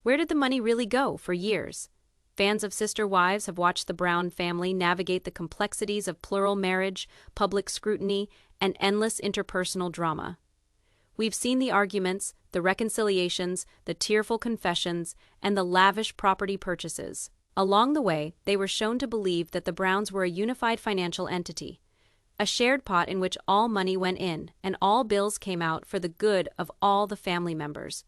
Where did the money really go for years? Fans of Sister Wives have watched the Brown family navigate the complexities of plural marriage, public scrutiny, and endless interpersonal drama. We've seen the arguments, the reconciliations, the tearful confessions, and the lavish property purchases. Along the way, they were shown to believe that the Browns were a unified financial entity, a shared pot in which all money went in and all bills came out for the good of all the family members.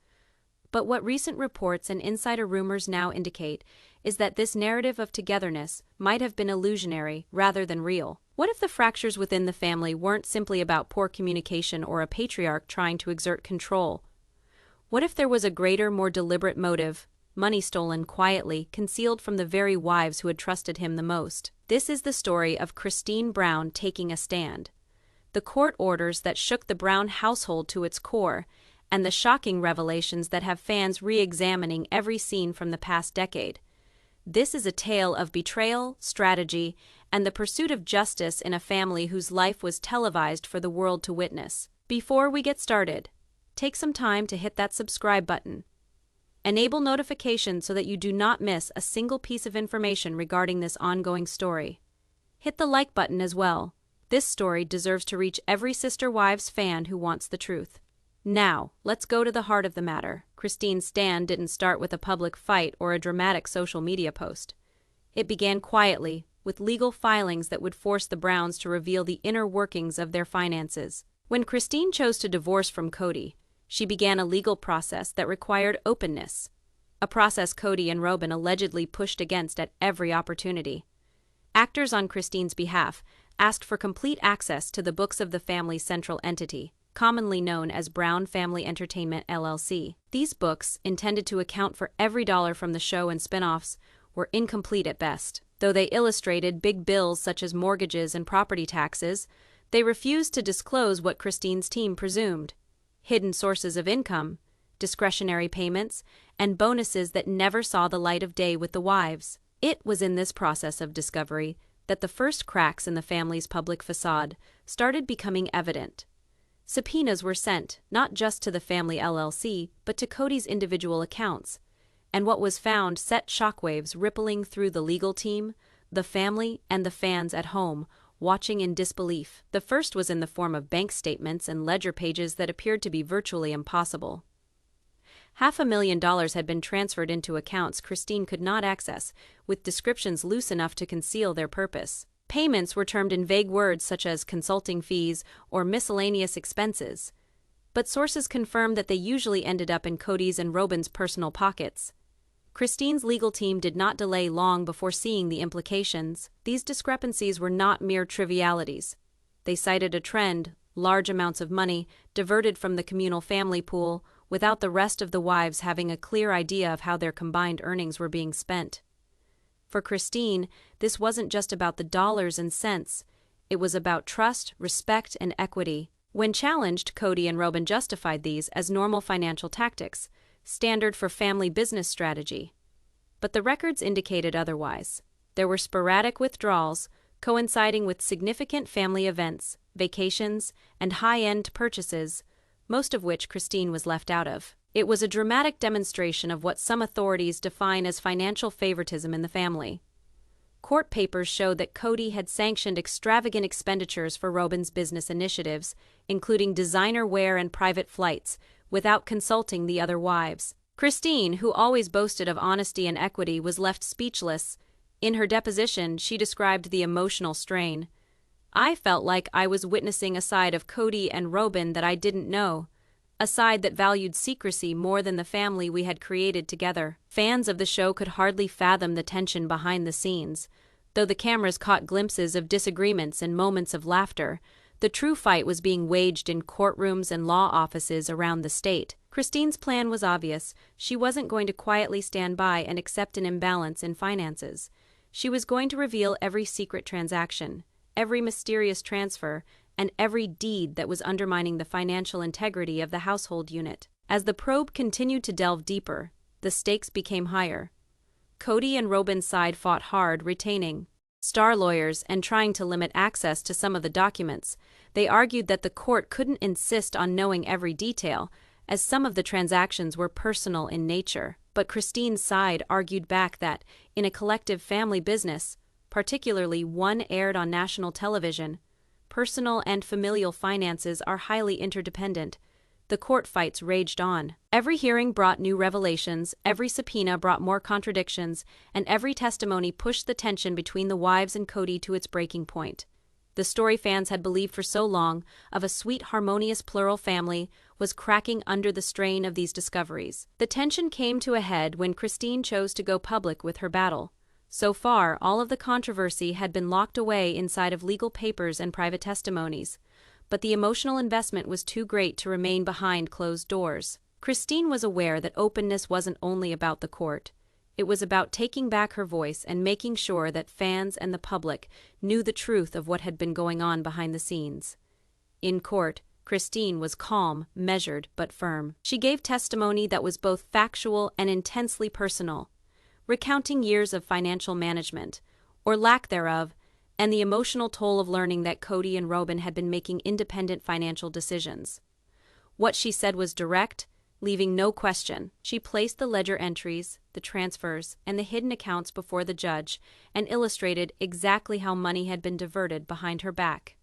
But what recent reports and insider rumors now indicate is that this narrative of togetherness might have been illusionary rather than real. What if the fractures within the family weren't simply about poor communication or a patriarch trying to exert control? What if there was a greater, more deliberate motive, money stolen quietly, concealed from the very wives who had trusted him the most? This is the story of Christine Brown taking a stand. The court orders that shook the Brown household to its core, and the shocking revelations that have fans re-examining every scene from the past decade. This is a tale of betrayal, strategy, and the pursuit of justice in a family whose life was televised for the world to witness. Before we get started, take some time to hit that subscribe button. Enable notifications so that you do not miss a single piece of information regarding this ongoing story. Hit the like button as well. This story deserves to reach every Sister Wives fan who wants the truth. Now, let's go to the heart of the matter. Christine's stand didn't start with a public fight or a dramatic social media post. It began quietly, with legal filings that would force the Browns to reveal the inner workings of their finances. When Christine chose to divorce from Cody, she began a legal process that required openness, a process Kody and Robyn allegedly pushed against at every opportunity. Actors on Christine's behalf asked for complete access to the books of the family's central entity, commonly known as Brown Family Entertainment LLC. These books, intended to account for every dollar from the show and spin-offs, were incomplete at best. Though they illustrated big bills such as mortgages and property taxes, they refused to disclose what Christine's team presumed: hidden sources of income, discretionary payments, and bonuses that never saw the light of day with the wives. It was in this process of discovery that the first cracks in the family's public facade started becoming evident. Subpoenas were sent, not just to the family LLC, but to Cody's individual accounts, and what was found set shockwaves rippling through the legal team, the family, and the fans at home, watching in disbelief. The first was in the form of bank statements and ledger pages that appeared to be virtually impossible. $500,000 had been transferred into accounts Christine could not access, with descriptions loose enough to conceal their purpose. Payments were termed in vague words such as consulting fees or miscellaneous expenses, but sources confirmed that they usually ended up in Cody's and Robyn's personal pockets. Christine's legal team did not delay long before seeing the implications. These discrepancies were not mere trivialities. They cited a trend: large amounts of money diverted from the communal family pool without the rest of the wives having a clear idea of how their combined earnings were being spent. For Christine, this wasn't just about the dollars and cents. It was about trust, respect, and equity. When challenged, Kody and Robyn justified these as normal financial tactics, standard for family business strategy. But the records indicated otherwise. There were sporadic withdrawals, coinciding with significant family events, vacations, and high-end purchases, most of which Christine was left out of. It was a dramatic demonstration of what some authorities define as financial favoritism in the family. Court papers showed that Cody had sanctioned extravagant expenditures for Robyn's business initiatives, including designer wear and private flights, without consulting the other wives. Christine, who always boasted of honesty and equity, was left speechless. In her deposition, she described the emotional strain. "I felt like I was witnessing a side of Kody and Robyn that I didn't know, a side that valued secrecy more than the family we had created together." Fans of the show could hardly fathom the tension behind the scenes. Though the cameras caught glimpses of disagreements and moments of laughter, the true fight was being waged in courtrooms and law offices around the state. Christine's plan was obvious. She wasn't going to quietly stand by and accept an imbalance in finances. She was going to reveal every secret transaction, every mysterious transfer, and every deed that was undermining the financial integrity of the household unit. As the probe continued to delve deeper, the stakes became higher. Kody and Robyn's side fought hard, retaining star lawyers and trying to limit access to some of the documents. They argued that the court couldn't insist on knowing every detail, as some of the transactions were personal in nature. But Christine's side argued back that, in a collective family business, particularly one aired on national television, personal and familial finances are highly interdependent. The court fights raged on. Every hearing brought new revelations, every subpoena brought more contradictions, and every testimony pushed the tension between the wives and Cody to its breaking point. The story fans had believed for so long, of a sweet, harmonious plural family, was cracking under the strain of these discoveries. The tension came to a head when Christine chose to go public with her battle. So far, all of the controversy had been locked away inside of legal papers and private testimonies, but the emotional investment was too great to remain behind closed doors. Christine was aware that openness wasn't only about the court. It was about taking back her voice and making sure that fans and the public knew the truth of what had been going on behind the scenes. In court, Christine was calm, measured, but firm. She gave testimony that was both factual and intensely personal, recounting years of financial management, or lack thereof, and the emotional toll of learning that Kody and Robyn had been making independent financial decisions. What she said was direct, leaving no question. She placed the ledger entries, the transfers, and the hidden accounts before the judge and illustrated exactly how money had been diverted behind her back.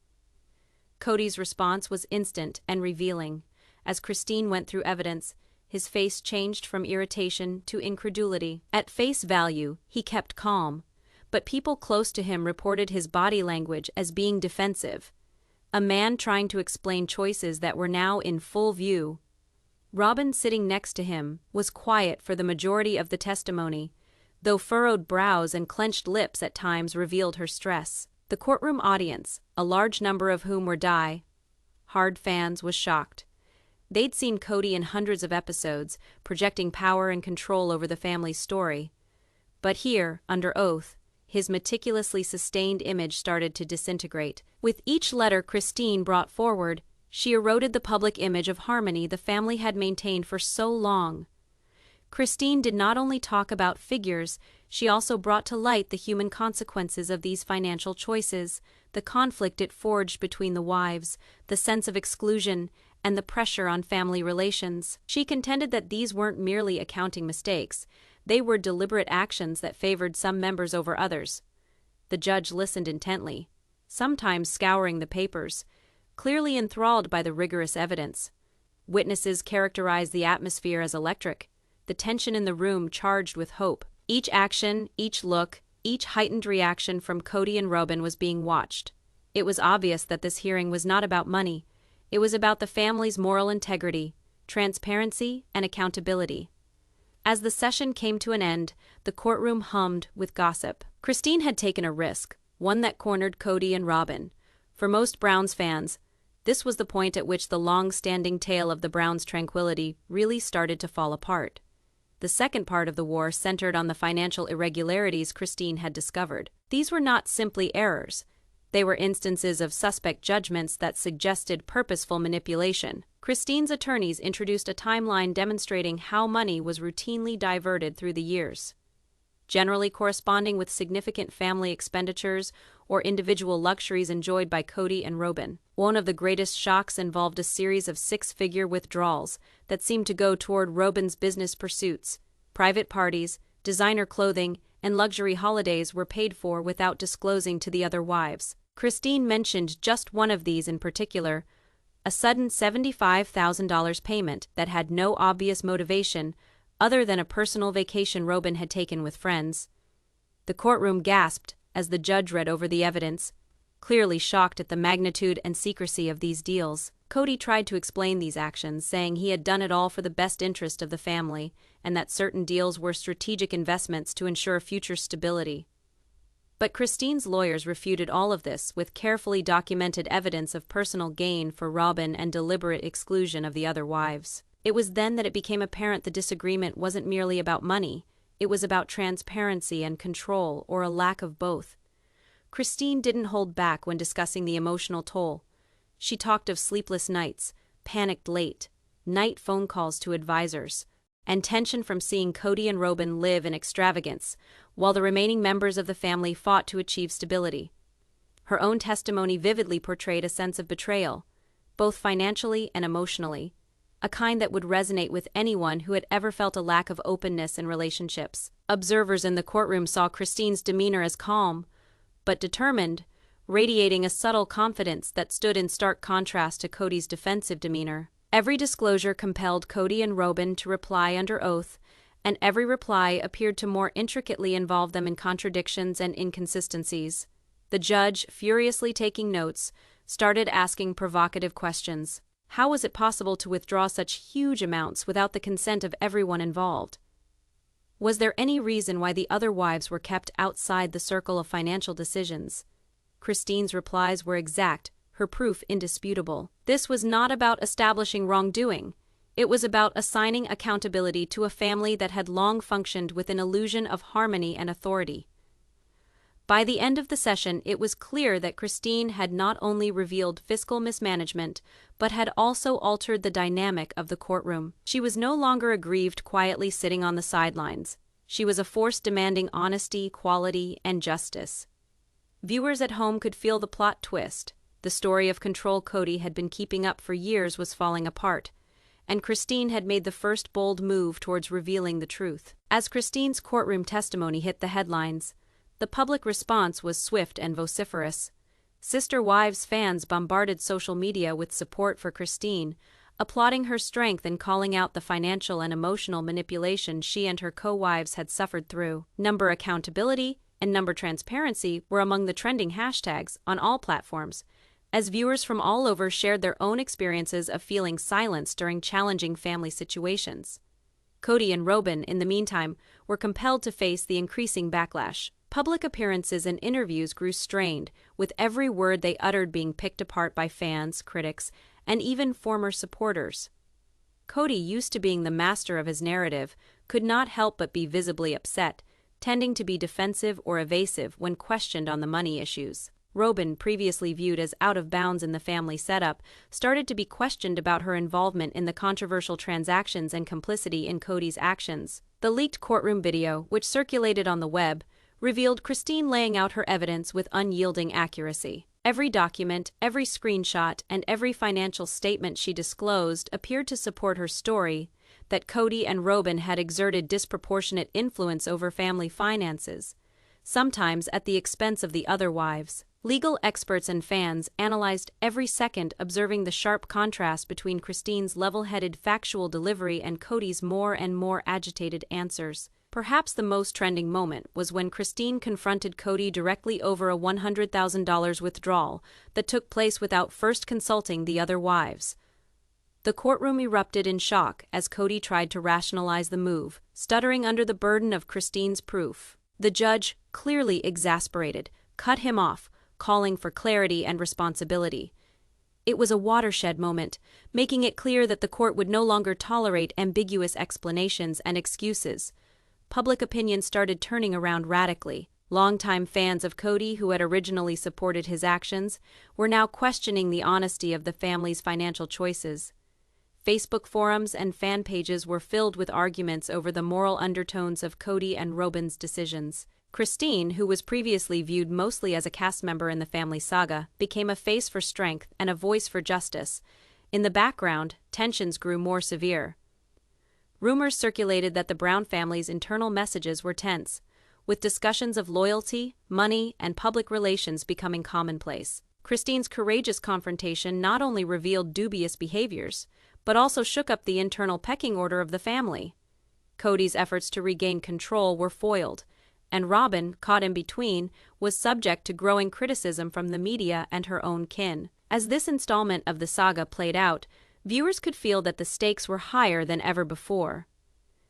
Cody's response was instant and revealing. As Christine went through evidence, his face changed from irritation to incredulity. At face value, he kept calm, but people close to him reported his body language as being defensive, a man trying to explain choices that were now in full view. Robyn, sitting next to him, was quiet for the majority of the testimony, though furrowed brows and clenched lips at times revealed her stress. The courtroom audience, a large number of whom were die-hard fans, was shocked. They'd seen Cody in hundreds of episodes, projecting power and control over the family's story. But here, under oath, his meticulously sustained image started to disintegrate. With each letter Christine brought forward, she eroded the public image of harmony the family had maintained for so long. Christine did not only talk about figures, she also brought to light the human consequences of these financial choices, the conflict it forged between the wives, the sense of exclusion, and the pressure on family relations. She contended that these weren't merely accounting mistakes, they were deliberate actions that favored some members over others. The judge listened intently, sometimes scouring the papers, clearly enthralled by the rigorous evidence. Witnesses characterized the atmosphere as electric, the tension in the room charged with hope. Each action, each look, each heightened reaction from Kody and Robyn was being watched. It was obvious that this hearing was not about money. It was about the family's moral integrity, transparency, and accountability. As the session came to an end, the courtroom hummed with gossip. Christine had taken a risk, one that cornered Kody and Robyn. For most Browns fans, this was the point at which the long-standing tale of the Browns' tranquility really started to fall apart. The second part of the war centered on the financial irregularities Christine had discovered. These were not simply errors. They were instances of suspect judgments that suggested purposeful manipulation. Christine's attorneys introduced a timeline demonstrating how money was routinely diverted through the years, generally corresponding with significant family expenditures or individual luxuries enjoyed by Kody and Robyn. One of the greatest shocks involved a series of six-figure withdrawals that seemed to go toward Robyn's business pursuits. Private parties, designer clothing, and luxury holidays were paid for without disclosing to the other wives. Christine mentioned just one of these in particular, a sudden $75,000 payment that had no obvious motivation other than a personal vacation Robyn had taken with friends. The courtroom gasped as the judge read over the evidence, clearly shocked at the magnitude and secrecy of these deals. Cody tried to explain these actions, saying he had done it all for the best interest of the family and that certain deals were strategic investments to ensure future stability. But Christine's lawyers refuted all of this with carefully documented evidence of personal gain for Robyn and deliberate exclusion of the other wives. It was then that it became apparent the disagreement wasn't merely about money, it was about transparency and control, or a lack of both. Christine didn't hold back when discussing the emotional toll. She talked of sleepless nights, panicked late, night phone calls to advisors, and tension from seeing Kody and Robyn live in extravagance, while the remaining members of the family fought to achieve stability. Her own testimony vividly portrayed a sense of betrayal, both financially and emotionally. a kind that would resonate with anyone who had ever felt a lack of openness in relationships. Observers in the courtroom saw Christine's demeanor as calm, but determined, radiating a subtle confidence that stood in stark contrast to Cody's defensive demeanor. Every disclosure compelled Kody and Robyn to reply under oath, and every reply appeared to more intricately involve them in contradictions and inconsistencies. The judge, furiously taking notes, started asking provocative questions. How was it possible to withdraw such huge amounts without the consent of everyone involved? Was there any reason why the other wives were kept outside the circle of financial decisions? Christine's replies were exact, her proof indisputable. This was not about establishing wrongdoing. It was about assigning accountability to a family that had long functioned with an illusion of harmony and authority. By the end of the session, it was clear that Christine had not only revealed fiscal mismanagement, but had also altered the dynamic of the courtroom. She was no longer aggrieved, quietly sitting on the sidelines. She was a force demanding honesty, quality, and justice. Viewers at home could feel the plot twist. The story of control Cody had been keeping up for years was falling apart, and Christine had made the first bold move towards revealing the truth. As Christine's courtroom testimony hit the headlines, the public response was swift and vociferous. Sister Wives fans bombarded social media with support for Christine, applauding her strength and calling out the financial and emotional manipulation she and her co-wives had suffered through. Number accountability and number transparency were among the trending hashtags on all platforms, as viewers from all over shared their own experiences of feeling silenced during challenging family situations. Kody and Robyn, in the meantime, were compelled to face the increasing backlash. Public appearances and interviews grew strained, with every word they uttered being picked apart by fans, critics, and even former supporters. Cody, used to being the master of his narrative, could not help but be visibly upset, tending to be defensive or evasive when questioned on the money issues. Robyn, previously viewed as out of bounds in the family setup, started to be questioned about her involvement in the controversial transactions and complicity in Cody's actions. The leaked courtroom video, which circulated on the web, revealed Christine laying out her evidence with unyielding accuracy. Every document, every screenshot, and every financial statement she disclosed appeared to support her story that Kody and Robyn had exerted disproportionate influence over family finances, sometimes at the expense of the other wives. Legal experts and fans analyzed every second, observing the sharp contrast between Christine's level-headed factual delivery and Cody's more and more agitated answers. Perhaps the most trending moment was when Christine confronted Cody directly over a $100,000 withdrawal that took place without first consulting the other wives. The courtroom erupted in shock as Cody tried to rationalize the move, stuttering under the burden of Christine's proof. The judge, clearly exasperated, cut him off, calling for clarity and responsibility. It was a watershed moment, making it clear that the court would no longer tolerate ambiguous explanations and excuses. Public opinion started turning around radically. Longtime fans of Cody, who had originally supported his actions, were now questioning the honesty of the family's financial choices. Facebook forums and fan pages were filled with arguments over the moral undertones of Kody and Robyn's decisions. Christine, who was previously viewed mostly as a cast member in the family saga, became a face for strength and a voice for justice. In the background, tensions grew more severe. Rumors circulated that the Brown family's internal messages were tense, with discussions of loyalty, money, and public relations becoming commonplace. Christine's courageous confrontation not only revealed dubious behaviors, but also shook up the internal pecking order of the family. Cody's efforts to regain control were foiled, and Robyn, caught in between, was subject to growing criticism from the media and her own kin. As this installment of the saga played out, viewers could feel that the stakes were higher than ever before.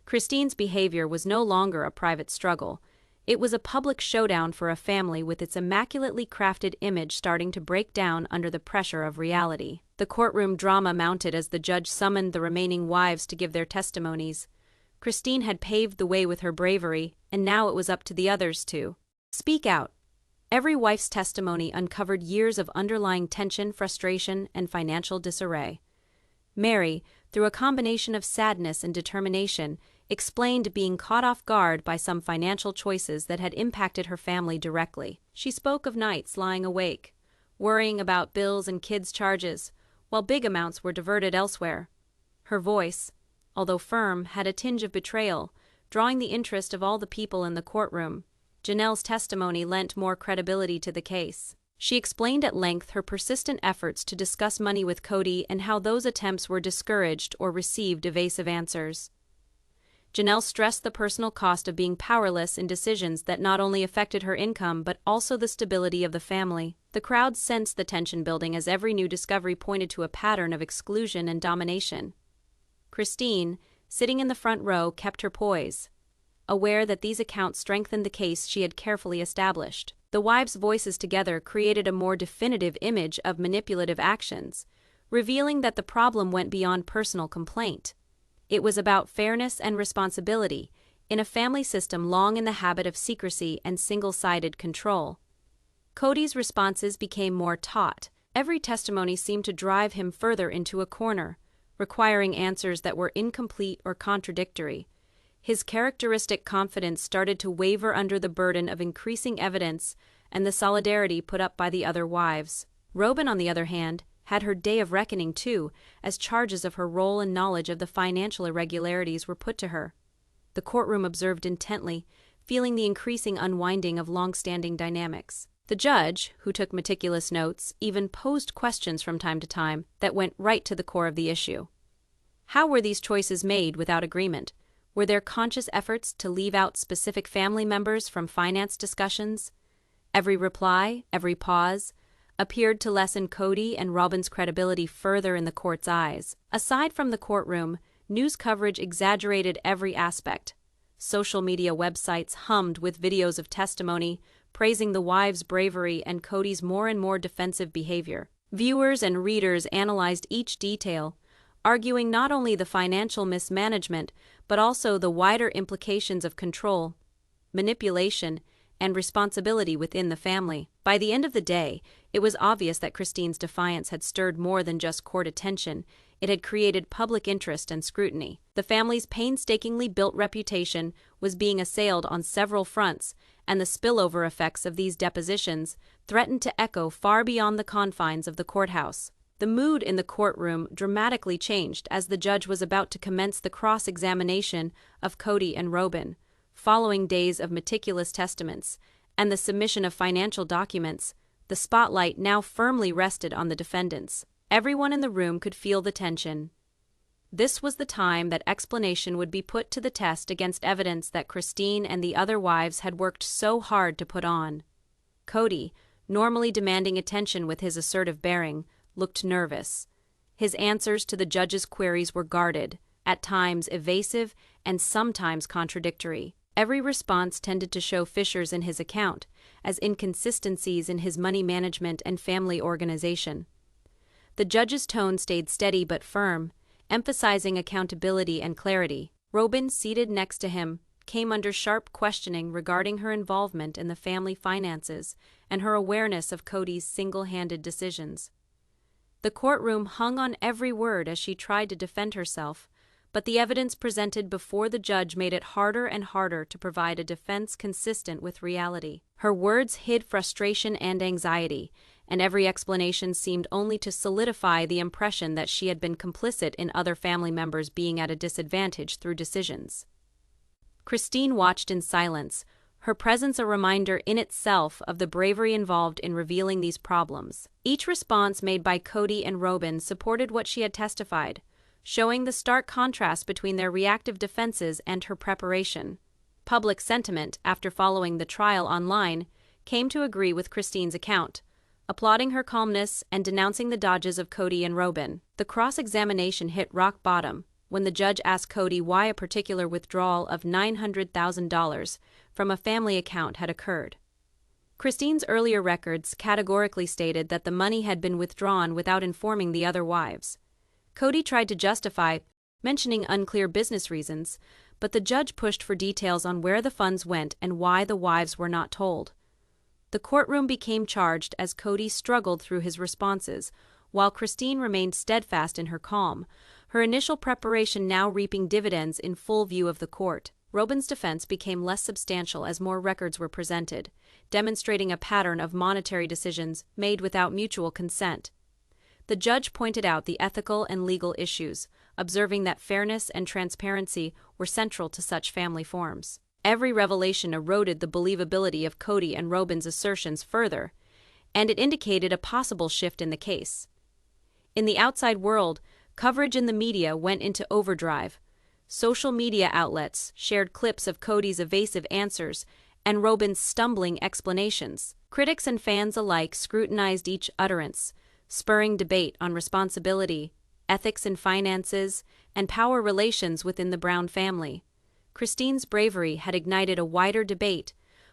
Christine's behavior was no longer a private struggle. It was a public showdown for a family with its immaculately crafted image starting to break down under the pressure of reality. The courtroom drama mounted as the judge summoned the remaining wives to give their testimonies. Christine had paved the way with her bravery, and now it was up to the others to speak out. Every wife's testimony uncovered years of underlying tension, frustration, and financial disarray. Mary, through a combination of sadness and determination, explained being caught off guard by some financial choices that had impacted her family directly. She spoke of nights lying awake, worrying about bills and kids' charges, while big amounts were diverted elsewhere. Her voice, although firm, had a tinge of betrayal, drawing the interest of all the people in the courtroom. Janelle's testimony lent more credibility to the case. She explained at length her persistent efforts to discuss money with Cody and how those attempts were discouraged or received evasive answers. Janelle stressed the personal cost of being powerless in decisions that not only affected her income but also the stability of the family. The crowd sensed the tension building as every new discovery pointed to a pattern of exclusion and domination. Christine, sitting in the front row, kept her poise, aware that these accounts strengthened the case she had carefully established. The wives' voices together created a more definitive image of manipulative actions, revealing that the problem went beyond personal complaint. It was about fairness and responsibility in a family system long in the habit of secrecy and single-sided control. Cody's responses became more taut. Every testimony seemed to drive him further into a corner, requiring answers that were incomplete or contradictory. His characteristic confidence started to waver under the burden of increasing evidence and the solidarity put up by the other wives. Robyn, on the other hand, had her day of reckoning too, as charges of her role and knowledge of the financial irregularities were put to her. The courtroom observed intently, feeling the increasing unwinding of long-standing dynamics. The judge, who took meticulous notes, even posed questions from time to time that went right to the core of the issue. How were these choices made without agreement? Were there conscious efforts to leave out specific family members from finance discussions? Every reply, every pause, appeared to lessen Kody and Robyn's credibility further in the court's eyes. Aside from the courtroom, news coverage exaggerated every aspect. Social media websites hummed with videos of testimony, praising the wives' bravery and Kody's more and more defensive behavior. Viewers and readers analyzed each detail, arguing not only the financial mismanagement, but also the wider implications of control, manipulation, and responsibility within the family. By the end of the day, it was obvious that Christine's defiance had stirred more than just court attention. It had created public interest and scrutiny. The family's painstakingly built reputation was being assailed on several fronts, and the spillover effects of these depositions threatened to echo far beyond the confines of the courthouse. The mood in the courtroom dramatically changed as the judge was about to commence the cross-examination of Kody and Robyn. Following days of meticulous testaments and the submission of financial documents, the spotlight now firmly rested on the defendants. Everyone in the room could feel the tension. This was the time that explanation would be put to the test against evidence that Christine and the other wives had worked so hard to put on. Cody, normally demanding attention with his assertive bearing, looked nervous. His answers to the judge's queries were guarded, at times evasive and sometimes contradictory. Every response tended to show fissures in his account, as inconsistencies in his money management and family organization. The judge's tone stayed steady but firm, emphasizing accountability and clarity. Robyn, seated next to him, came under sharp questioning regarding her involvement in the family finances and her awareness of Kody's single-handed decisions. The courtroom hung on every word as she tried to defend herself, but the evidence presented before the judge made it harder and harder to provide a defense consistent with reality. Her words hid frustration and anxiety, and every explanation seemed only to solidify the impression that she had been complicit in other family members being at a disadvantage through decisions. Christine watched in silence, her presence a reminder in itself of the bravery involved in revealing these problems. Each response made by Kody and Robyn supported what she had testified, showing the stark contrast between their reactive defenses and her preparation. Public sentiment, after following the trial online, came to agree with Christine's account, applauding her calmness and denouncing the dodges of Kody and Robyn. The cross-examination hit rock bottom when the judge asked Cody why a particular withdrawal of $900,000 from a family account had occurred. Christine's earlier records categorically stated that the money had been withdrawn without informing the other wives. Cody tried to justify, mentioning unclear business reasons, but the judge pushed for details on where the funds went and why the wives were not told. The courtroom became charged as Cody struggled through his responses, while Christine remained steadfast in her calm, her initial preparation now reaping dividends in full view of the court. Robyn's defense became less substantial as more records were presented, demonstrating a pattern of monetary decisions made without mutual consent. The judge pointed out the ethical and legal issues, observing that fairness and transparency were central to such family forms. Every revelation eroded the believability of Kody and Robyn's assertions further, and it indicated a possible shift in the case. In the outside world, coverage in the media went into overdrive. Social media outlets shared clips of Kody's evasive answers and Robyn's stumbling explanations. Critics and fans alike scrutinized each utterance, spurring debate on responsibility, ethics in finances, and power relations within the Brown family. Christine's bravery had ignited a wider debate,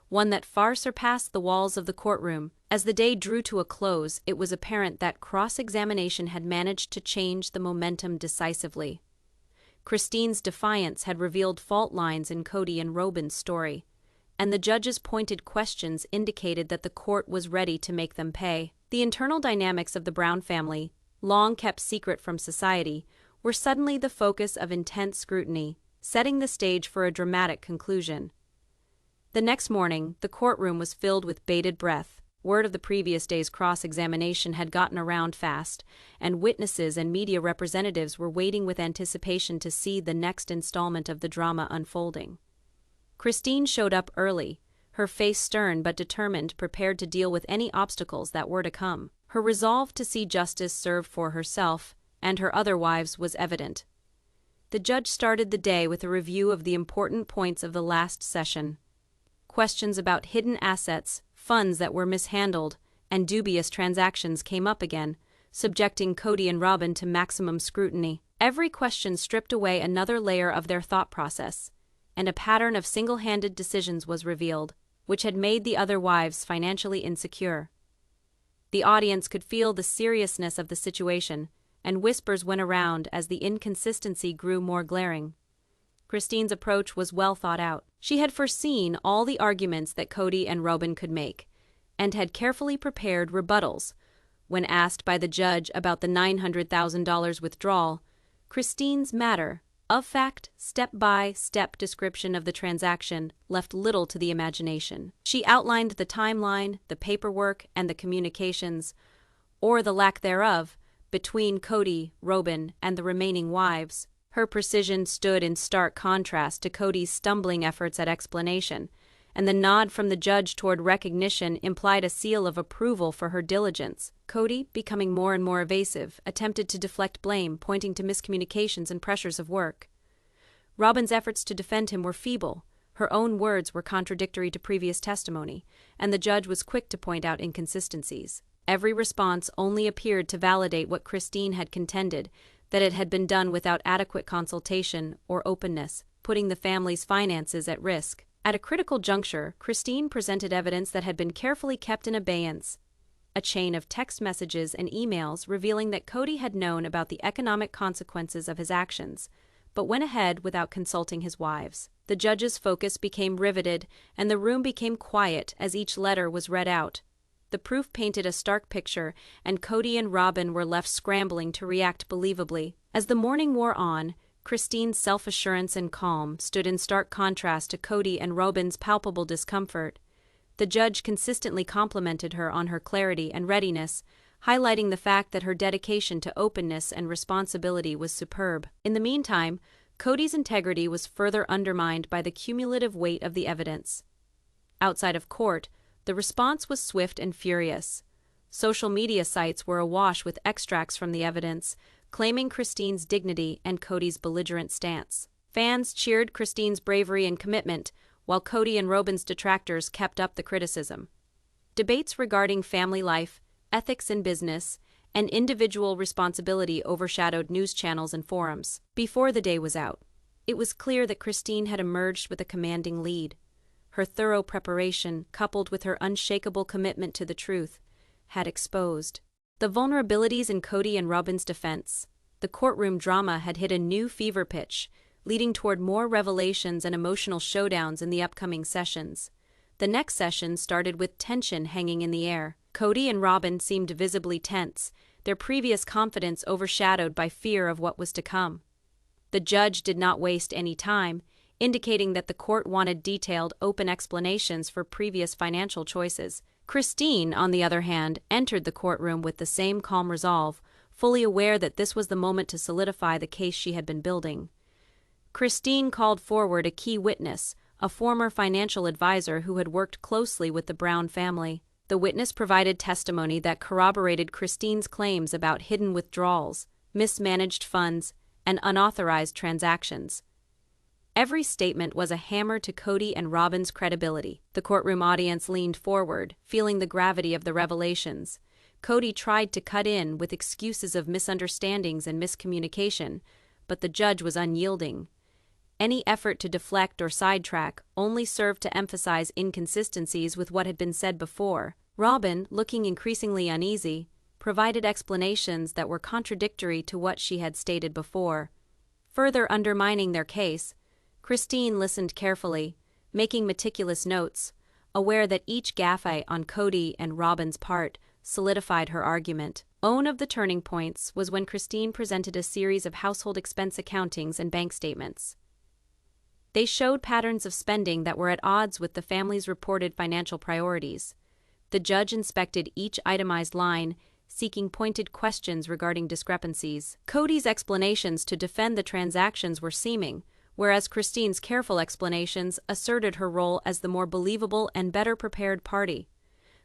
one that far surpassed the walls of the courtroom. As the day drew to a close, it was apparent that cross-examination had managed to change the momentum decisively. Christine's defiance had revealed fault lines in Kody and Robyn's story, and the judge's pointed questions indicated that the court was ready to make them pay. The internal dynamics of the Brown family, long kept secret from society, were suddenly the focus of intense scrutiny, setting the stage for a dramatic conclusion. The next morning, the courtroom was filled with bated breath. Word of the previous day's cross-examination had gotten around fast, and witnesses and media representatives were waiting with anticipation to see the next installment of the drama unfolding. Christine showed up early, her face stern but determined, prepared to deal with any obstacles that were to come. Her resolve to see justice served for herself and her other wives was evident. The judge started the day with a review of the important points of the last session. Questions about hidden assets, funds that were mishandled, and dubious transactions came up again, subjecting Kody and Robyn to maximum scrutiny. Every question stripped away another layer of their thought process, and a pattern of single-handed decisions was revealed, which had made the other wives financially insecure. The audience could feel the seriousness of the situation, and whispers went around as the inconsistency grew more glaring. Christine's approach was well thought out. She had foreseen all the arguments that Kody and Robyn could make, and had carefully prepared rebuttals. When asked by the judge about the $900,000 withdrawal, Christine's matter-of-fact, step-by-step description of the transaction left little to the imagination. She outlined the timeline, the paperwork, and the communications, or the lack thereof, between Kody, Robyn, and the remaining wives. Her precision stood in stark contrast to Kody's stumbling efforts at explanation, and the nod from the judge toward recognition implied a seal of approval for her diligence. Kody, becoming more and more evasive, attempted to deflect blame, pointing to miscommunications and pressures of work. Robyn's efforts to defend him were feeble. Her own words were contradictory to previous testimony, and the judge was quick to point out inconsistencies. Every response only appeared to validate what Christine had contended, that it had been done without adequate consultation or openness, putting the family's finances at risk. At a critical juncture, Christine presented evidence that had been carefully kept in abeyance. A chain of text messages and emails revealing that Kody had known about the economic consequences of his actions, but went ahead without consulting his wives. The judge's focus became riveted, and the room became quiet as each letter was read out. The proof painted a stark picture, and Kody and Robyn were left scrambling to react believably. As the morning wore on, Christine's self-assurance and calm stood in stark contrast to Kody and Robyn's palpable discomfort. The judge consistently complimented her on her clarity and readiness, highlighting the fact that her dedication to openness and responsibility was superb. In the meantime, Kody's integrity was further undermined by the cumulative weight of the evidence. Outside of court, the response was swift and furious. Social media sites were awash with extracts from the evidence, claiming Christine's dignity and Kody's belligerent stance. Fans cheered Christine's bravery and commitment, while Kody and Robyn's detractors kept up the criticism. Debates regarding family life, ethics in business, and individual responsibility overshadowed news channels and forums. Before the day was out, it was clear that Christine had emerged with a commanding lead. Her thorough preparation, coupled with her unshakable commitment to the truth, had exposed the vulnerabilities in Kody and Robyn's defense. The courtroom drama had hit a new fever pitch, leading toward more revelations and emotional showdowns in the upcoming sessions. The next session started with tension hanging in the air. Kody and Robyn seemed visibly tense, their previous confidence overshadowed by fear of what was to come. The judge did not waste any time, indicating that the court wanted detailed, open explanations for previous financial choices. Christine, on the other hand, entered the courtroom with the same calm resolve, fully aware that this was the moment to solidify the case she had been building. Christine called forward a key witness, a former financial advisor who had worked closely with the Brown family. The witness provided testimony that corroborated Christine's claims about hidden withdrawals, mismanaged funds, and unauthorized transactions. Every statement was a hammer to Kody and Robyn's credibility. The courtroom audience leaned forward, feeling the gravity of the revelations. Kody tried to cut in with excuses of misunderstandings and miscommunication, but the judge was unyielding. Any effort to deflect or sidetrack only served to emphasize inconsistencies with what had been said before. Robyn, looking increasingly uneasy, provided explanations that were contradictory to what she had stated before. Further undermining their case, Christine listened carefully, making meticulous notes, aware that each gaffe on Kody and Robyn's part solidified her argument. One of the turning points was when Christine presented a series of household expense accountings and bank statements. They showed patterns of spending that were at odds with the family's reported financial priorities. The judge inspected each itemized line, seeking pointed questions regarding discrepancies. Kody's explanations to defend the transactions were seeming, whereas Christine's careful explanations asserted her role as the more believable and better prepared party.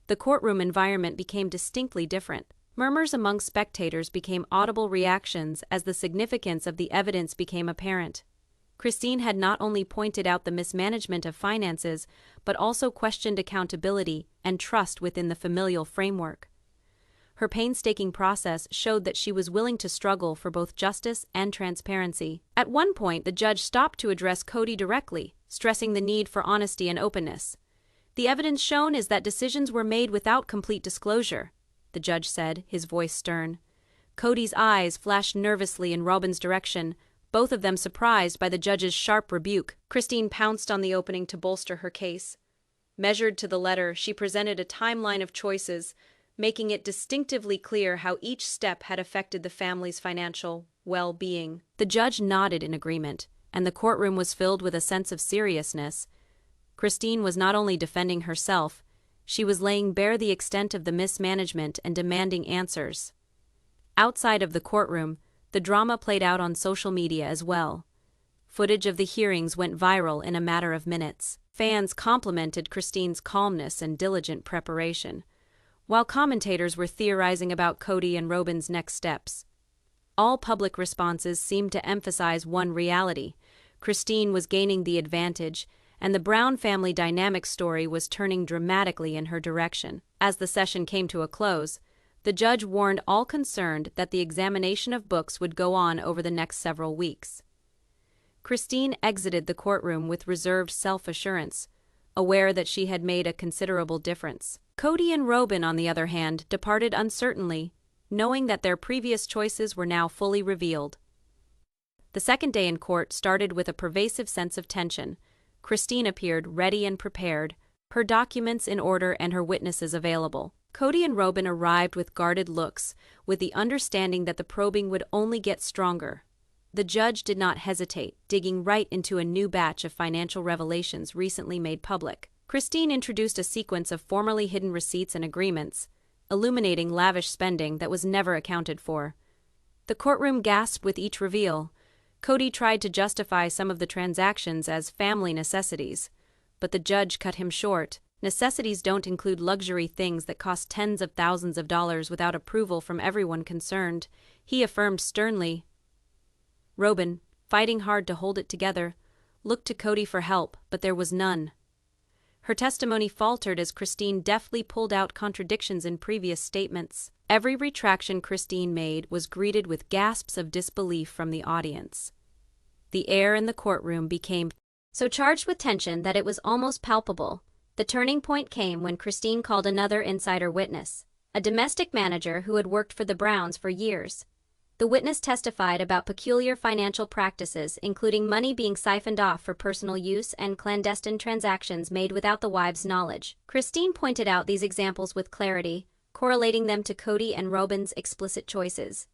The courtroom environment became distinctly different. Murmurs among spectators became audible reactions as the significance of the evidence became apparent. Christine had not only pointed out the mismanagement of finances, but also questioned accountability and trust within the familial framework. Her painstaking process showed that she was willing to struggle for both justice and transparency. At one point, the judge stopped to address Kody directly, stressing the need for honesty and openness. "The evidence shown is that decisions were made without complete disclosure," the judge said, his voice stern. Kody's eyes flashed nervously in Robyn's direction, both of them surprised by the judge's sharp rebuke. Christine pounced on the opening to bolster her case. Measured to the letter, she presented a timeline of choices, making it distinctively clear how each step had affected the family's financial well-being. The judge nodded in agreement, and the courtroom was filled with a sense of seriousness. Christine was not only defending herself, she was laying bare the extent of the mismanagement and demanding answers. Outside of the courtroom, the drama played out on social media as well. Footage of the hearings went viral in a matter of minutes. Fans complimented Christine's calmness and diligent preparation, while commentators were theorizing about Kody and Robyn's next steps. All public responses seemed to emphasize one reality: Christine was gaining the advantage, and the Brown family dynamic story was turning dramatically in her direction. As the session came to a close, the judge warned all concerned that the examination of books would go on over the next several weeks. Christine exited the courtroom with reserved self-assurance, aware that she had made a considerable difference. Kody and Robyn, on the other hand, departed uncertainly, knowing that their previous choices were now fully revealed. The second day in court started with a pervasive sense of tension. Christine appeared ready and prepared, her documents in order and her witnesses available. Kody and Robyn arrived with guarded looks, with the understanding that the probing would only get stronger. The judge did not hesitate, digging right into a new batch of financial revelations recently made public. Christine introduced a sequence of formerly hidden receipts and agreements, illuminating lavish spending that was never accounted for. The courtroom gasped with each reveal. Kody tried to justify some of the transactions as family necessities, but the judge cut him short. Necessities don't include luxury things that cost tens of thousands of dollars without approval from everyone concerned, he affirmed sternly. Robyn, fighting hard to hold it together, looked to Kody for help, but there was none. Her testimony faltered as Christine deftly pulled out contradictions in previous statements. Every retraction Christine made was greeted with gasps of disbelief from the audience. The air in the courtroom became so charged with tension that it was almost palpable. The turning point came when Christine called another insider witness, a domestic manager who had worked for the Browns for years. The witness testified about peculiar financial practices, including money being siphoned off for personal use and clandestine transactions made without the wives' knowledge. Christine pointed out these examples with clarity, correlating them to Kody and Robyn's explicit choices.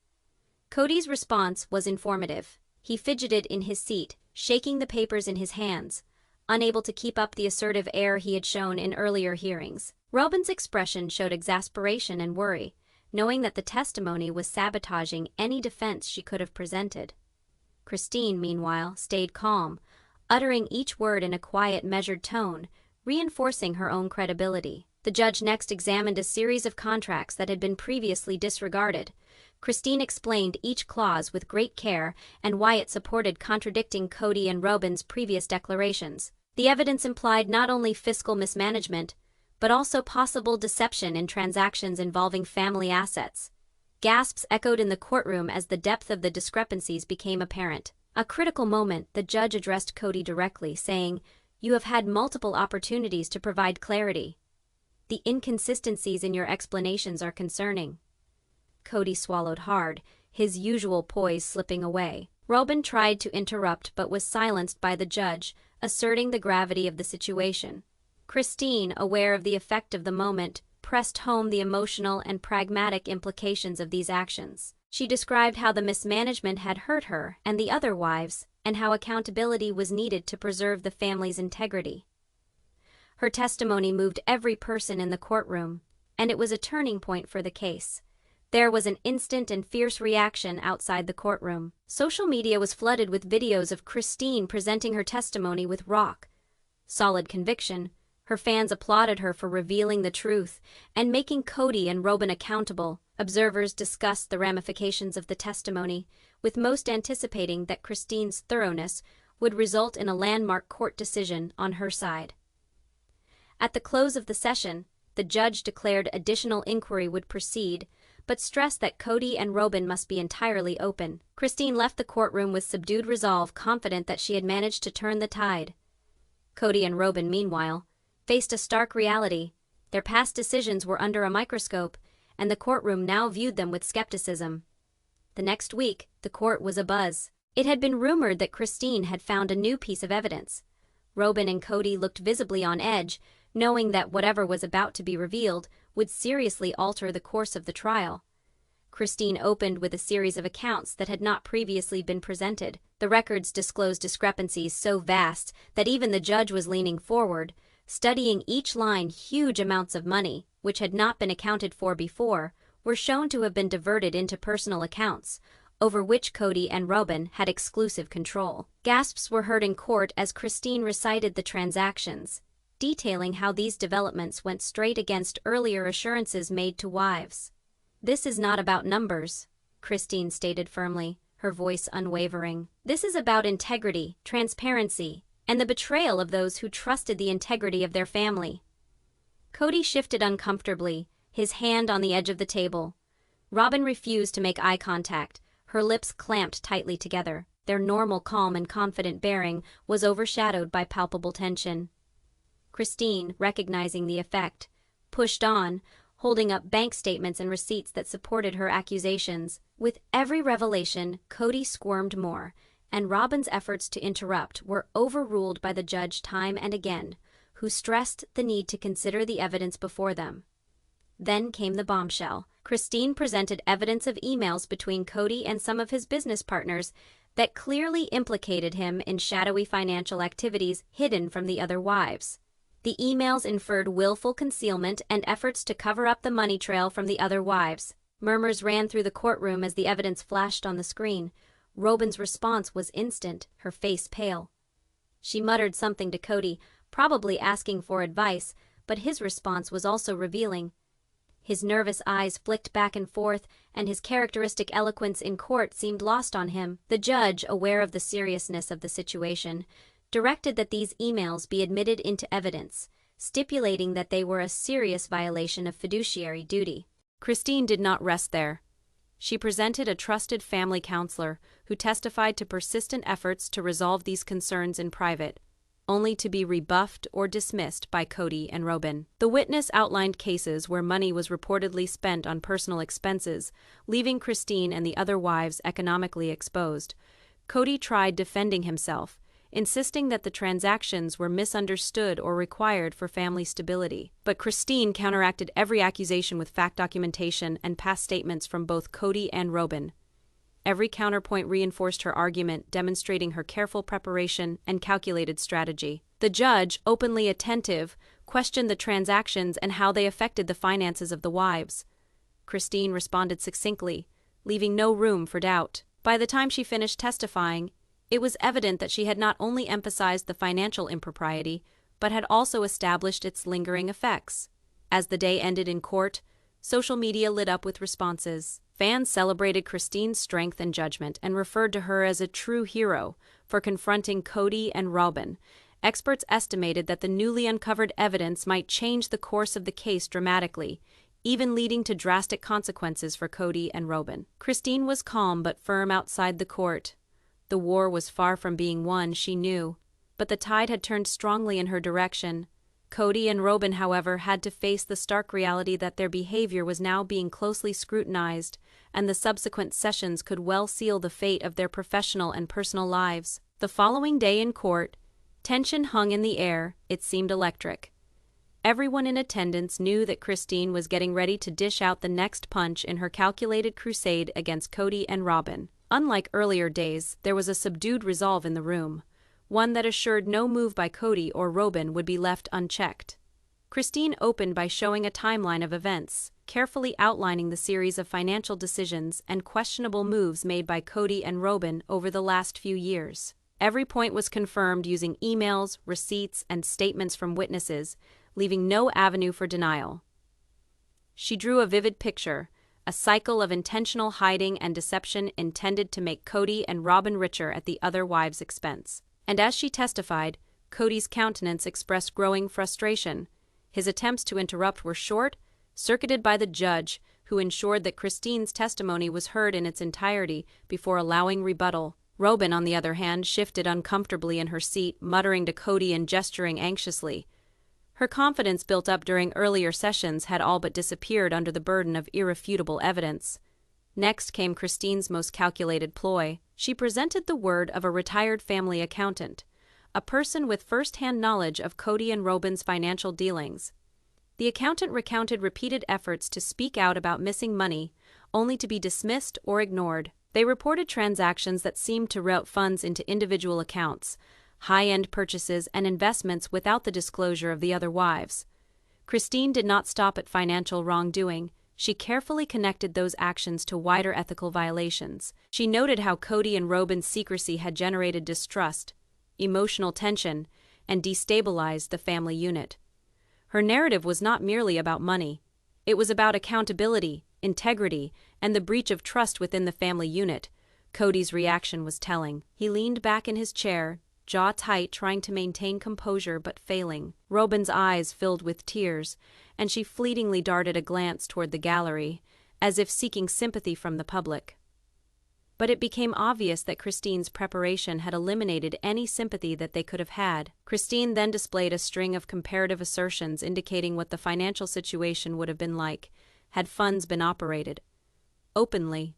Kody's response was informative. He fidgeted in his seat, shaking the papers in his hands, unable to keep up the assertive air he had shown in earlier hearings. Robyn's expression showed exasperation and worry, knowing that the testimony was sabotaging any defense she could have presented. Christine, meanwhile, stayed calm, uttering each word in a quiet, measured tone, reinforcing her own credibility. The judge next examined a series of contracts that had been previously disregarded. Christine explained each clause with great care and why it supported contradicting Kody and Robyn's previous declarations. The evidence implied not only fiscal mismanagement, but also possible deception in transactions involving family assets. Gasps echoed in the courtroom as the depth of the discrepancies became apparent. A critical moment, the judge addressed Kody directly, saying, "You have had multiple opportunities to provide clarity. The inconsistencies in your explanations are concerning." Kody swallowed hard, his usual poise slipping away. Robyn tried to interrupt but was silenced by the judge, asserting the gravity of the situation. Christine, aware of the effect of the moment, pressed home the emotional and pragmatic implications of these actions. She described how the mismanagement had hurt her and the other wives, and how accountability was needed to preserve the family's integrity. Her testimony moved every person in the courtroom, and it was a turning point for the case. There was an instant and fierce reaction outside the courtroom. Social media was flooded with videos of Christine presenting her testimony with solid conviction. Her fans applauded her for revealing the truth and making Kody and Robyn accountable. Observers discussed the ramifications of the testimony, with most anticipating that Christine's thoroughness would result in a landmark court decision on her side. At the close of the session, the judge declared additional inquiry would proceed, but stressed that Kody and Robyn must be entirely open. Christine left the courtroom with subdued resolve, confident that she had managed to turn the tide. Kody and Robyn, meanwhile, faced a stark reality. Their past decisions were under a microscope, and the courtroom now viewed them with skepticism. The next week, the court was abuzz. It had been rumored that Christine had found a new piece of evidence. Robyn and Kody looked visibly on edge, knowing that whatever was about to be revealed would seriously alter the course of the trial. Christine opened with a series of accounts that had not previously been presented. The records disclosed discrepancies so vast that even the judge was leaning forward, studying each line. Huge amounts of money, which had not been accounted for before, were shown to have been diverted into personal accounts, over which Kody and Robyn had exclusive control. Gasps were heard in court as Christine recited the transactions, detailing how these developments went straight against earlier assurances made to wives. "This is not about numbers," Christine stated firmly, her voice unwavering. "This is about integrity, transparency, and the betrayal of those who trusted the integrity of their family." Kody shifted uncomfortably, his hand on the edge of the table. Robyn refused to make eye contact, her lips clamped tightly together. Their normal calm and confident bearing was overshadowed by palpable tension. Christine, recognizing the effect, pushed on, holding up bank statements and receipts that supported her accusations. With every revelation, Kody squirmed more, and Robyn's efforts to interrupt were overruled by the judge time and again, who stressed the need to consider the evidence before them. Then came the bombshell. Christine presented evidence of emails between Kody and some of his business partners that clearly implicated him in shadowy financial activities hidden from the other wives. The emails inferred willful concealment and efforts to cover up the money trail from the other wives. Murmurs ran through the courtroom as the evidence flashed on the screen. Robyn's response was instant, her face pale. She muttered something to Kody, probably asking for advice, but his response was also revealing. His nervous eyes flicked back and forth, and his characteristic eloquence in court seemed lost on him. The judge, aware of the seriousness of the situation, directed that these emails be admitted into evidence, stipulating that they were a serious violation of fiduciary duty. Christine did not rest there. She presented a trusted family counselor who testified to persistent efforts to resolve these concerns in private, only to be rebuffed or dismissed by Kody and Robyn. The witness outlined cases where money was reportedly spent on personal expenses, leaving Christine and the other wives economically exposed. Kody tried defending himself, insisting that the transactions were misunderstood or required for family stability. But Christine counteracted every accusation with fact documentation and past statements from both Kody and Robyn. Every counterpoint reinforced her argument, demonstrating her careful preparation and calculated strategy. The judge, openly attentive, questioned the transactions and how they affected the finances of the wives. Christine responded succinctly, leaving no room for doubt. By the time she finished testifying, it was evident that she had not only emphasized the financial impropriety, but had also established its lingering effects. As the day ended in court, social media lit up with responses. Fans celebrated Christine's strength and judgment and referred to her as a true hero for confronting Kody and Robyn. Experts estimated that the newly uncovered evidence might change the course of the case dramatically, even leading to drastic consequences for Kody and Robyn. Christine was calm but firm outside the court. The war was far from being won, she knew, but the tide had turned strongly in her direction. Kody and Robyn, however, had to face the stark reality that their behavior was now being closely scrutinized, and the subsequent sessions could well seal the fate of their professional and personal lives. The following day in court, tension hung in the air. It seemed electric. Everyone in attendance knew that Christine was getting ready to dish out the next punch in her calculated crusade against Kody and Robyn. Unlike earlier days, there was a subdued resolve in the room, one that assured no move by Kody or Robyn would be left unchecked. Christine opened by showing a timeline of events, carefully outlining the series of financial decisions and questionable moves made by Kody and Robyn over the last few years. Every point was confirmed using emails, receipts, and statements from witnesses, leaving no avenue for denial. She drew a vivid picture, a cycle of intentional hiding and deception intended to make Kody and Robyn richer at the other wives' expense. And as she testified, Kody's countenance expressed growing frustration. His attempts to interrupt were short-circuited by the judge, who ensured that Christine's testimony was heard in its entirety before allowing rebuttal. Robyn, on the other hand, shifted uncomfortably in her seat, muttering to Kody and gesturing anxiously. Her confidence built up during earlier sessions had all but disappeared under the burden of irrefutable evidence. Next came Christine's most calculated ploy. She presented the word of a retired family accountant, a person with first-hand knowledge of Kody and Robyn's financial dealings. The accountant recounted repeated efforts to speak out about missing money, only to be dismissed or ignored. They reported transactions that seemed to route funds into individual accounts, high-end purchases and investments without the disclosure of the other wives. Christine did not stop at financial wrongdoing. She carefully connected those actions to wider ethical violations. She noted how Kody and Robyn's secrecy had generated distrust, emotional tension, and destabilized the family unit. Her narrative was not merely about money. It was about accountability, integrity, and the breach of trust within the family unit. Kody's reaction was telling. He leaned back in his chair, jaw tight, trying to maintain composure but failing. Robyn's eyes filled with tears, and she fleetingly darted a glance toward the gallery, as if seeking sympathy from the public. But it became obvious that Christine's preparation had eliminated any sympathy that they could have had. Christine then displayed a string of comparative assertions indicating what the financial situation would have been like had funds been operated openly.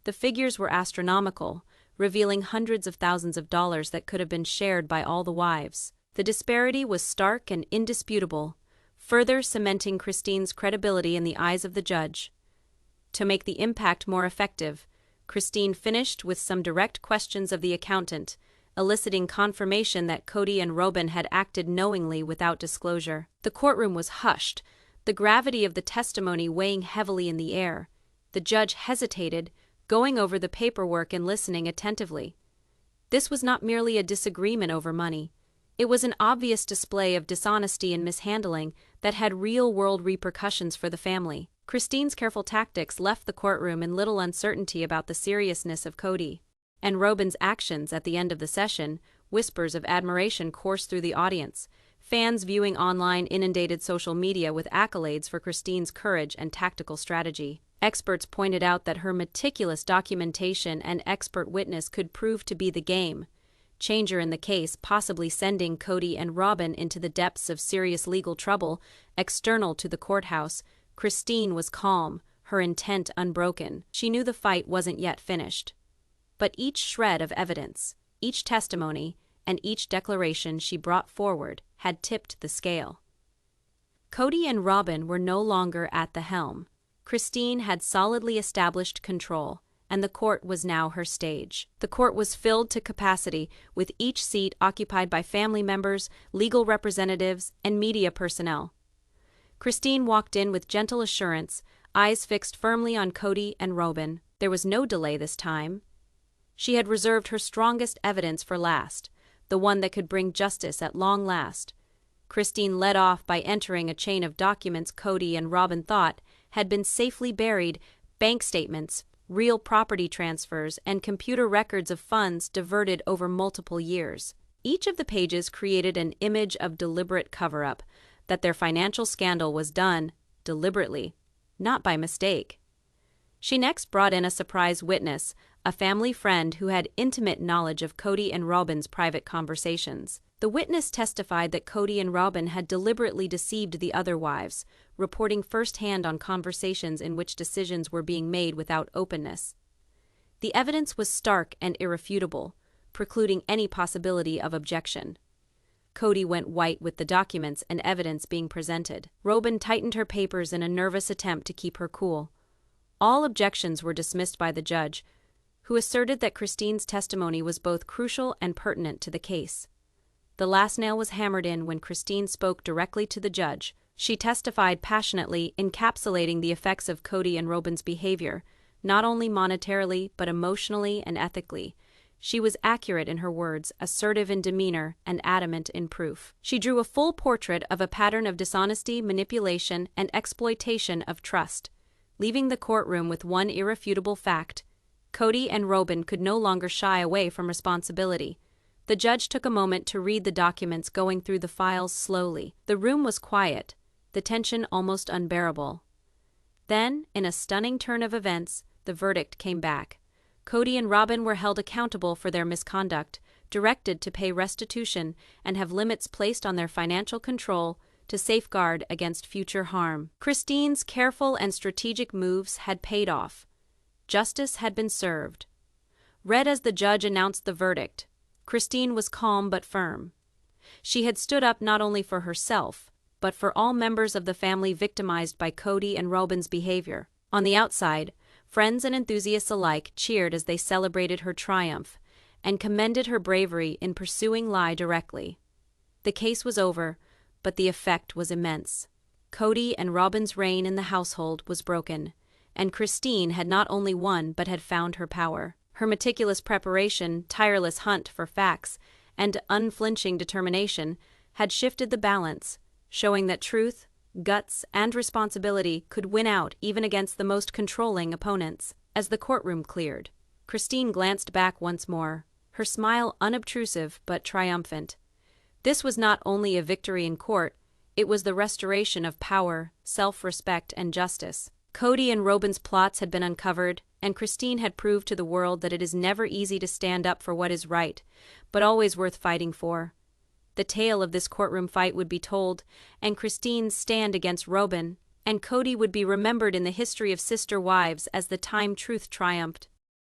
The figures were astronomical, revealing hundreds of thousands of dollars that could have been shared by all the wives. The disparity was stark and indisputable, further cementing Christine's credibility in the eyes of the judge. To make the impact more effective, Christine finished with some direct questions of the accountant, eliciting confirmation that Kody and Robyn had acted knowingly without disclosure. The courtroom was hushed, the gravity of the testimony weighing heavily in the air. The judge hesitated, going over the paperwork and listening attentively. This was not merely a disagreement over money. It was an obvious display of dishonesty and mishandling that had real-world repercussions for the family. Christine's careful tactics left the courtroom in little uncertainty about the seriousness of Kody and Robyn's actions. At the end of the session, whispers of admiration coursed through the audience. Fans viewing online inundated social media with accolades for Christine's courage and tactical strategy. Experts pointed out that her meticulous documentation and expert witness could prove to be the game changer in the case, possibly sending Kody and Robyn into the depths of serious legal trouble. External to the courthouse, Christine was calm, her intent unbroken. She knew the fight wasn't yet finished. But each shred of evidence, each testimony, and each declaration she brought forward had tipped the scale. Kody and Robyn were no longer at the helm. Christine had solidly established control, and the court was now her stage. The court was filled to capacity, with each seat occupied by family members, legal representatives, and media personnel. Christine walked in with gentle assurance, eyes fixed firmly on Kody and Robyn. There was no delay this time. She had reserved her strongest evidence for last, the one that could bring justice at long last. Christine led off by entering a chain of documents Kody and Robyn thought had been safely buried: bank statements, real property transfers, and computer records of funds diverted over multiple years. Each of the pages created an image of deliberate cover-up, that their financial scandal was done deliberately, not by mistake. She next brought in a surprise witness, a family friend who had intimate knowledge of Kody and Robyn's private conversations. The witness testified that Kody and Robyn had deliberately deceived the other wives, reporting firsthand on conversations in which decisions were being made without openness. The evidence was stark and irrefutable, precluding any possibility of objection. Kody went white with the documents and evidence being presented. Robyn tightened her papers in a nervous attempt to keep her cool. All objections were dismissed by the judge, who asserted that Christine's testimony was both crucial and pertinent to the case. The last nail was hammered in when Christine spoke directly to the judge. She testified passionately, encapsulating the effects of Kody and Robyn's behavior, not only monetarily but emotionally and ethically. She was accurate in her words, assertive in demeanor, and adamant in proof. She drew a full portrait of a pattern of dishonesty, manipulation, and exploitation of trust, leaving the courtroom with one irrefutable fact: Kody and Robyn could no longer shy away from responsibility. The judge took a moment to read the documents, going through the files slowly. The room was quiet, the tension almost unbearable. Then, in a stunning turn of events, the verdict came back. Kody and Robyn were held accountable for their misconduct, directed to pay restitution, and have limits placed on their financial control to safeguard against future harm. Christine's careful and strategic moves had paid off. Justice had been served. Read as the judge announced the verdict, Christine was calm but firm. She had stood up not only for herself, but for all members of the family victimized by Kody and Robyn's behavior. On the outside, friends and enthusiasts alike cheered as they celebrated her triumph and commended her bravery in pursuing lie directly. The case was over, but the effect was immense. Kody and Robyn's reign in the household was broken, and Christine had not only won but had found her power. Her meticulous preparation, tireless hunt for facts, and unflinching determination had shifted the balance, showing that truth, guts, and responsibility could win out even against the most controlling opponents. As the courtroom cleared, Christine glanced back once more, her smile unobtrusive but triumphant. This was not only a victory in court, it was the restoration of power, self-respect, and justice. Kody and Robyn's plots had been uncovered, and Christine had proved to the world that it is never easy to stand up for what is right, but always worth fighting for. The tale of this courtroom fight would be told, and Christine's stand against Robyn and Kody would be remembered in the history of sister wives as the time truth triumphed.